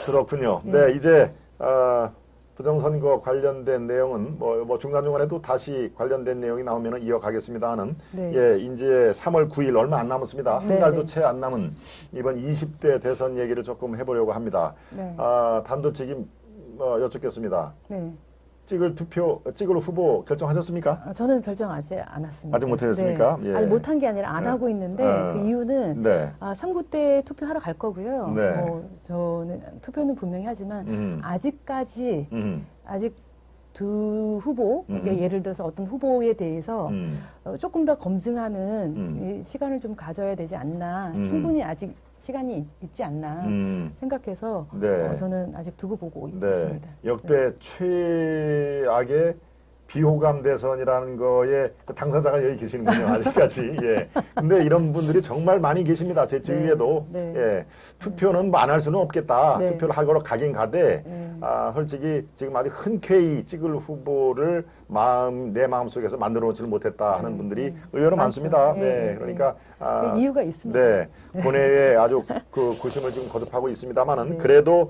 그렇군요. 예. 네, 이제 부정선거 관련된 내용은 뭐 중간중간에도 다시 관련된 내용이 나오면 이어가겠습니다는 네. 예, 이제 3월 9일 얼마 안 남았습니다. 한 네, 달도 네. 채 안 남은 이번 20대 대선 얘기를 조금 해보려고 합니다. 네. 단도직입 여쭙겠습니다. 네. 찍을 후보 결정하셨습니까? 저는 결정 아직 안 왔습니다. 아직 못하셨습니까? 네. 예. 아니, 못한 게 아니라 안 네. 하고 있는데 그 이유는 네. 3구 때 투표하러 갈 거고요. 네. 저는 투표는 분명히 하지만 아직까지 아직 두 후보, 예를 들어서 어떤 후보에 대해서 조금 더 검증하는 이 시간을 좀 가져야 되지 않나. 충분히 아직 시간이 있지 않나 생각해서 네. 저는 아직 두고 보고 네. 있습니다. 역대 최악의 비호감 대선이라는 거에 그 당사자가 여기 계시는군요. 아직까지. 예. 근데 이런 분들이 정말 많이 계십니다. 제 주위에도. 네. 예. 투표는 안 할 수는 없겠다. 네. 투표를 하거나 가긴 가되 네. 솔직히 지금 아주 흔쾌히 찍을 후보를 내 마음속에서 만들어 놓지를 못했다 하는 분들이 의외로 많죠. 많습니다. 예, 네. 예, 그러니까 그 이유가 있습니다. 네. 본회의에 아주 그 고심을 지금 거듭하고 있습니다만은 네. 그래도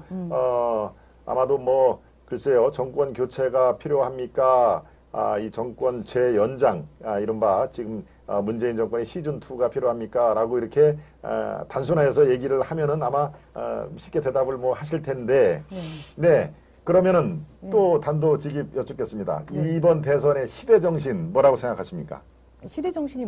아마도 뭐 글쎄요, 정권 교체가 필요합니까? 이 정권 재연장, 이른바 지금 문재인 정권의 시즌2가 필요합니까? 라고 이렇게 단순화해서 얘기를 하면은 아마 쉽게 대답을 뭐 하실 텐데, 네. 그러면은 또 단도직입 여쭙겠습니다. 이번 대선의 시대정신 뭐라고 생각하십니까? 시대 정신이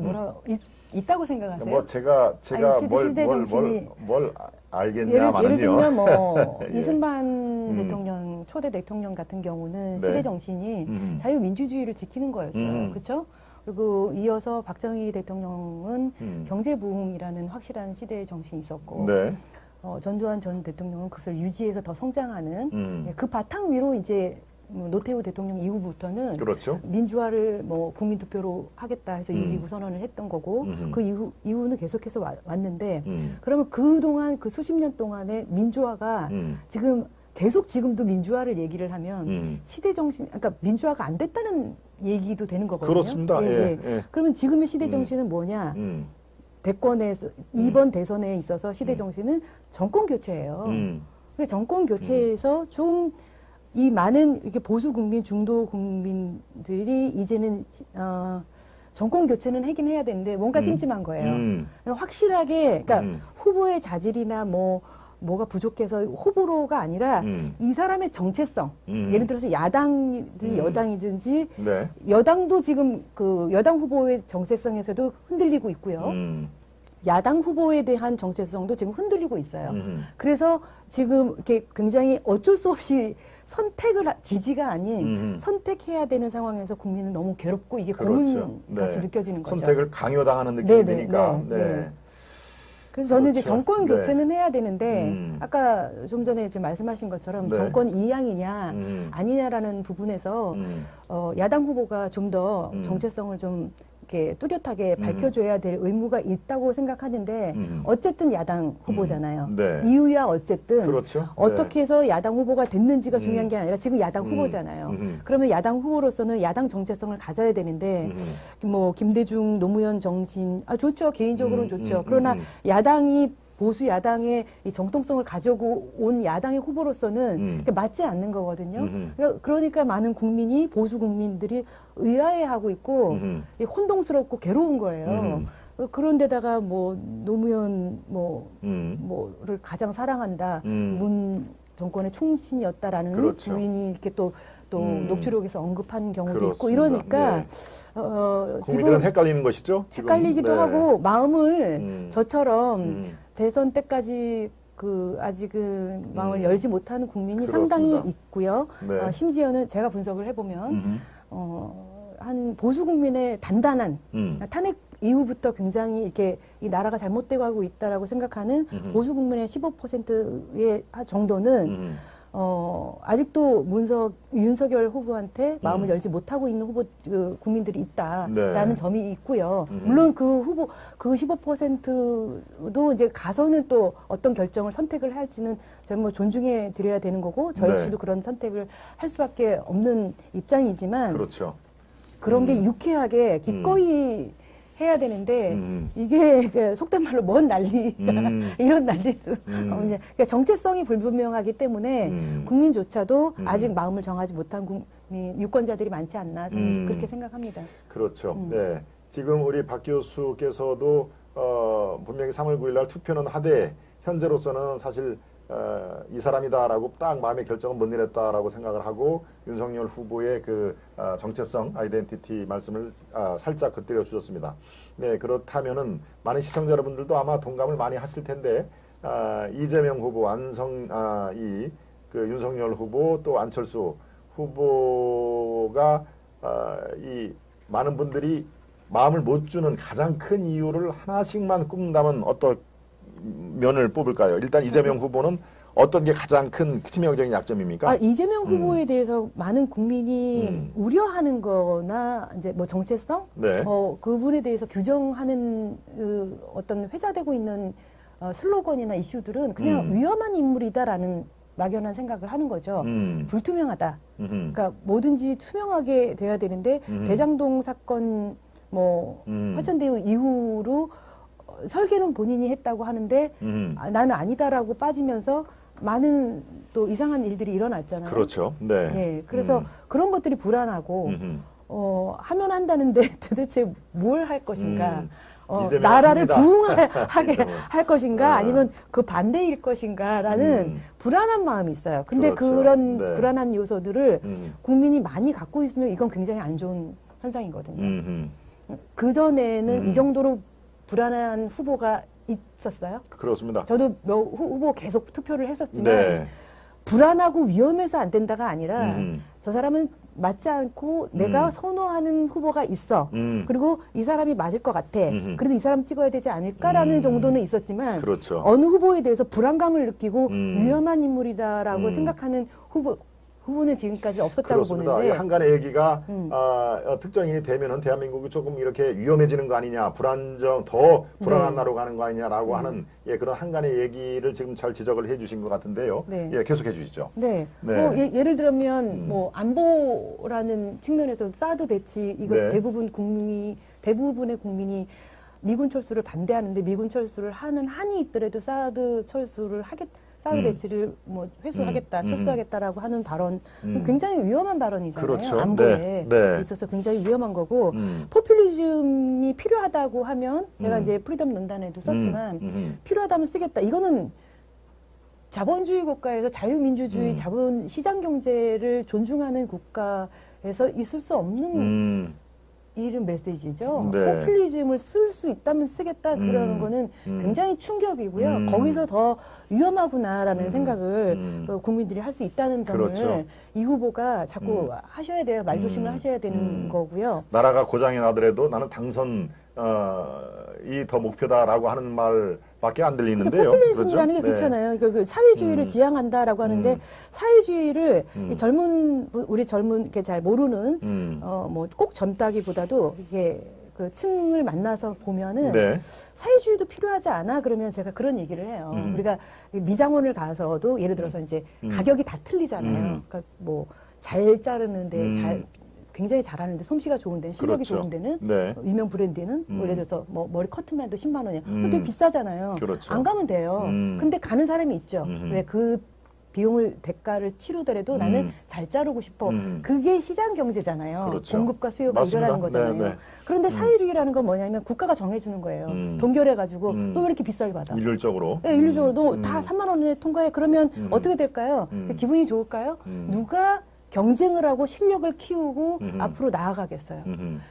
있다고 생각하세요? 뭐 제가 아니, 시대 정신이 뭘 예를 알겠냐마는요. 들면 뭐 예. 이승만 대통령, 초대 대통령 같은 경우는 네. 시대 정신이 자유민주주의를 지키는 거였어요. 그렇죠? 그리고 이어서 박정희 대통령은 경제 부흥이라는 확실한 시대 정신이 있었고 네. 전두환 전 대통령은 그것을 유지해서 더 성장하는 그 바탕 위로 이제 노태우 대통령 이후부터는 그렇죠. 민주화를 뭐 국민투표로 하겠다 해서 6.29 선언을 했던 거고 그 이후는 계속해서 왔는데 그러면 그동안 그 수십 년 동안의 민주화가 지금 계속 지금도 민주화를 얘기를 하면 시대정신, 그러니까 민주화가 안 됐다는 얘기도 되는 거거든요. 그렇습니다. 예, 예. 그러면 지금의 시대정신은 뭐냐? 대권에서 이번 대선에 있어서 시대정신은 정권 교체예요. 근데 정권 교체에서 좀 이 많은 이렇게 보수 국민, 중도 국민들이 이제는 정권 교체는 하긴 해야 되는데 뭔가 찜찜한 거예요. 확실하게, 그러니까 후보의 자질이나 뭐가 부족해서 후보로가 아니라 이 사람의 정체성. 예를 들어서 야당이든지 여당이든지 네. 여당도 지금 그 여당 후보의 정체성에서도 흔들리고 있고요. 야당 후보에 대한 정체성도 지금 흔들리고 있어요. 그래서 지금 이렇게 굉장히 어쩔 수 없이 지지가 아닌 선택해야 되는 상황에서 국민은 너무 괴롭고 이게 고문 같이 느껴지는 거죠. 선택을 강요당하는 느낌이 드니까. 네. 그래서 저는 이제 그렇죠. 정권 교체는 해야 되는데 아까 좀 전에 이제 말씀하신 것처럼 정권 이양이냐 아니냐라는 부분에서 야당 후보가 좀 더 정체성을 좀 이렇게 뚜렷하게 밝혀줘야 될 의무가 있다고 생각하는데 어쨌든 야당 후보잖아요. 네. 이유야 어쨌든 그렇죠. 어떻게 해서 야당 후보가 됐는지가 중요한 게 아니라 지금 야당 후보잖아요. 그러면 야당 후보로서는 야당 정체성을 가져야 되는데 뭐 김대중, 노무현 정신 좋죠. 개인적으로는 좋죠. 그러나 야당이 보수 야당의 이 정통성을 가지고 온 야당의 후보로서는 맞지 않는 거거든요. 그러니까 많은 국민이 보수 국민들이 의아해하고 있고 혼동스럽고 괴로운 거예요. 그런데다가 뭐 노무현 뭐를 가장 사랑한다, 문 정권의 충신이었다라는 그렇죠. 부인이 이렇게 또 녹취록에서 언급한 경우도 그렇습니다. 있고 이러니까 국민들은 헷갈리는 것이죠. 지금. 헷갈리기도 네. 하고 마음을 저처럼 대선 때까지 아직은 마음을 열지 못하는 국민이 그렇습니다. 상당히 있고요. 네. 심지어는 제가 분석을 해보면 한 보수 국민의 단단한 탄핵 이후부터 굉장히 이렇게 이 나라가 잘못되고 가고 있다라고 생각하는 보수 국민의 15%의 정도는 아직도 윤석열 후보한테 마음을 열지 못하고 있는 국민들이 있다라는 점이 있고요. 물론 그 15%도 이제 가서는 또 어떤 결정을 선택을 할지는 저는 뭐 존중해 드려야 되는 거고 저 역시도 그런 선택을 할 수밖에 없는 입장이지만 그렇죠. 그런 게 유쾌하게 기꺼이 해야 되는데 이게 그 속된 말로 뭔 난리가 이런 난리도 그러니까 정체성이 불분명하기 때문에 국민조차도 아직 마음을 정하지 못한 국민 유권자들이 많지 않나 저는 그렇게 생각합니다. 그렇죠. 네. 지금 우리 박 교수께서도 분명히 3월 9일 날 투표는 하되 현재로서는 사실 이 사람이다라고 딱 마음의 결정은 못 내렸다라고 생각을 하고 윤석열 후보의 그 정체성 아이덴티티 말씀을 살짝 곁들여 주셨습니다. 네, 그렇다면은 많은 시청자 여러분들도 아마 동감을 많이 하실 텐데 이재명 후보, 그 윤석열 후보 또 안철수 후보가 이 많은 분들이 마음을 못 주는 가장 큰 이유를 하나씩만 꼽는다면 어떤 면을 뽑을까요? 일단 이재명 후보는 어떤 게 가장 큰 치명적인 약점입니까? 이재명 후보에 대해서 많은 국민이 우려하는 거나 이제 뭐 정체성, 네. 그 부분에 대해서 규정하는 어떤 회자되고 있는 슬로건이나 이슈들은 그냥 위험한 인물이다라는 막연한 생각을 하는 거죠. 불투명하다. 그러니까 뭐든지 투명하게 돼야 되는데 대장동 사건 뭐 화천대유 이후로 설계는 본인이 했다고 하는데 나는 아니다라고 빠지면서 많은 또 이상한 일들이 일어났잖아요. 그렇죠. 네. 네, 그래서 그런 것들이 불안하고 하면 한다는데 도대체 뭘 할 것인가? 나라를 부흥하게 할 것인가? 아니면 그 반대일 것인가라는 불안한 마음이 있어요. 근데 그렇죠. 그런 네. 불안한 요소들을 국민이 많이 갖고 있으면 이건 굉장히 안 좋은 현상이거든요. 그전에는 이 정도로 불안한 후보가 있었어요? 그렇습니다. 저도 후보 계속 투표를 했었지만 네. 불안하고 위험해서 안 된다가 아니라 저 사람은 맞지 않고 내가 선호하는 후보가 있어. 그리고 이 사람이 맞을 것 같아. 그래도 이 사람 찍어야 되지 않을까라는 정도는 있었지만 그렇죠. 어느 후보에 대해서 불안감을 느끼고 위험한 인물이다라고 생각하는 후보는 지금까지 없었다고 그렇습니다. 보는데 이 한간의 얘기가 특정인이 되면은 대한민국이 조금 이렇게 위험해지는 거 아니냐, 더 불안한 네. 나라로 가는 거 아니냐라고 하는 그런 한간의 얘기를 지금 잘 지적을 해주신 것 같은데요. 네. 계속해 주시죠. 네. 네. 뭐 예를 들면 뭐 안보라는 측면에서 사드 배치 이거 네. 대부분의 국민이 미군 철수를 반대하는데 미군 철수를 하는 한이 있더라도 사드 배치를 뭐 회수하겠다, 철수하겠다라고 하는 발언 굉장히 위험한 발언이잖아요. 그렇죠. 안보에 네. 있어서 굉장히 위험한 거고 포퓰리즘이 필요하다고 하면 제가 이제 프리덤 논단에도 썼지만 필요하다면 쓰겠다. 이거는 자본주의 국가에서 자유민주주의, 자본 시장 경제를 존중하는 국가에서 있을 수 없는 이런 메시지죠. 네. 포퓰리즘을 쓸 수 있다면 쓰겠다 그러는 거는 굉장히 충격이고요. 거기서 더 위험하구나라는 생각을 국민들이 할 수 있다는 점을 그렇죠. 이 후보가 자꾸 하셔야 돼요. 말조심을 하셔야 되는 거고요. 나라가 고장이 나더라도 나는 당선이 더 목표다라고 하는 말밖에 안 들리는데요. 포퓰리즘이라는 게 그렇죠? 그렇잖아요. 그 사회주의를 지향한다라고 하는데 사회주의를 우리 젊은 게 잘 모르는 뭐 꼭 젊다기보다도 이게 그 층을 만나서 보면은 네. 사회주의도 필요하지 않아? 그러면 제가 그런 얘기를 해요. 우리가 미장원을 가서도 예를 들어서 이제 가격이 다 틀리잖아요. 그러니까 뭐 잘 자르는데 굉장히 잘하는데 솜씨가 좋은 데는 실력이 그렇죠. 좋은 데는 네. 유명 브랜드는 뭐 예를 들어서 뭐 머리 커트만 해도 10만 원이야. 그럼 되게 비싸잖아요. 그렇죠. 안 가면 돼요. 근데 가는 사람이 있죠. 왜 그 비용을 대가를 치르더라도 나는 잘 자르고 싶어. 그게 시장 경제잖아요. 그렇죠. 공급과 수요가 맞습니다. 일어나는 거잖아요. 네, 네. 그런데 사회주의라는 건 뭐냐면 국가가 정해주는 거예요. 동결해가지고 너 왜 이렇게 비싸게 받아? 일률적으로. 네, 일률적으로 너 다 3만 원에 통과해. 그러면 어떻게 될까요? 기분이 좋을까요? 누가 경쟁을 하고 실력을 키우고 앞으로 나아가겠어요.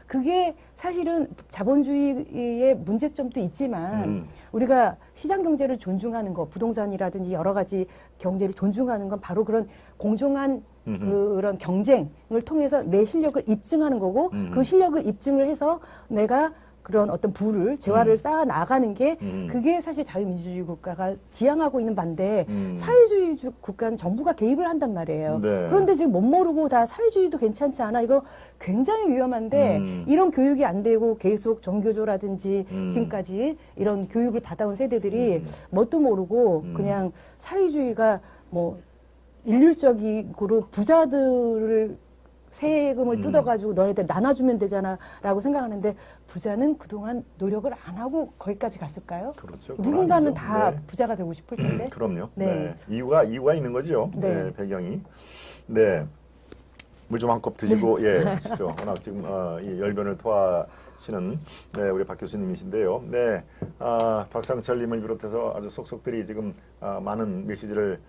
그게 사실은 자본주의의 문제점도 있지만 우리가 시장 경제를 존중하는 거, 부동산이라든지 여러 가지 경제를 존중하는 건 바로 그런 공정한 그런 경쟁을 통해서 내 실력을 입증하는 거고 그 실력을 입증을 해서 내가 그런 어떤 재화를 쌓아 나가는 게 그게 사실 자유민주주의 국가가 지향하고 있는 반대 사회주의 국가는 정부가 개입을 한단 말이에요. 네. 그런데 지금 못 모르고 다 사회주의도 괜찮지 않아. 이거 굉장히 위험한데 이런 교육이 안 되고 계속 정교조라든지 지금까지 이런 교육을 받아온 세대들이 뭣도 모르고 그냥 사회주의가 뭐 일률적으로 부자들을 세금을 뜯어가지고 너네들 나눠주면 되잖아라고 생각하는데 부자는 그동안 노력을 안 하고 거기까지 갔을까요? 그렇죠. 누군가는 아니죠. 다 네. 부자가 되고 싶을 텐데. 그럼요. 네. 네. 이유가 있는 거죠. 네. 네, 배경이. 네. 물 좀 한 컵 드시고 예 하시죠. 워낙 지금 이 열변을 토하시는 네, 우리 박 교수님이신데요. 네, 박상철님을 비롯해서 아주 속속들이 지금 많은 메시지를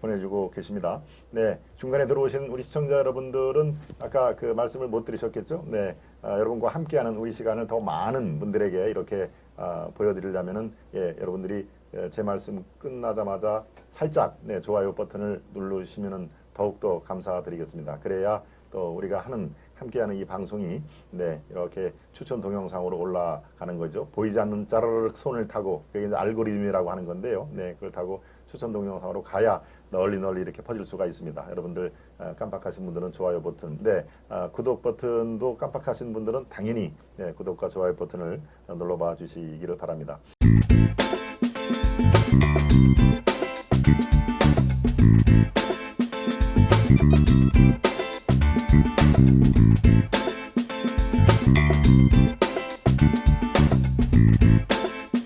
보내주고 계십니다. 네, 중간에 들어오신 우리 시청자 여러분들은 아까 그 말씀을 못 들으셨겠죠? 네, 여러분과 함께하는 우리 시간을 더 많은 분들에게 이렇게 보여드리려면은 예, 여러분들이 제 말씀 끝나자마자 살짝 네, 좋아요 버튼을 누르시면은 더욱더 감사드리겠습니다. 그래야 또 우리가 함께하는 이 방송이 네, 이렇게 추천 동영상으로 올라가는 거죠. 보이지 않는 짜르륵 손을 타고 그게 이제 알고리즘이라고 하는 건데요. 네, 그걸 타고 추천 동영상으로 가야 널리 이렇게 퍼질 수가 있습니다. 여러분들 깜빡하신 분들은 좋아요 버튼, 네, 구독 버튼도 깜빡하신 분들은 당연히 네, 구독과 좋아요 버튼을 눌러봐 주시기를 바랍니다.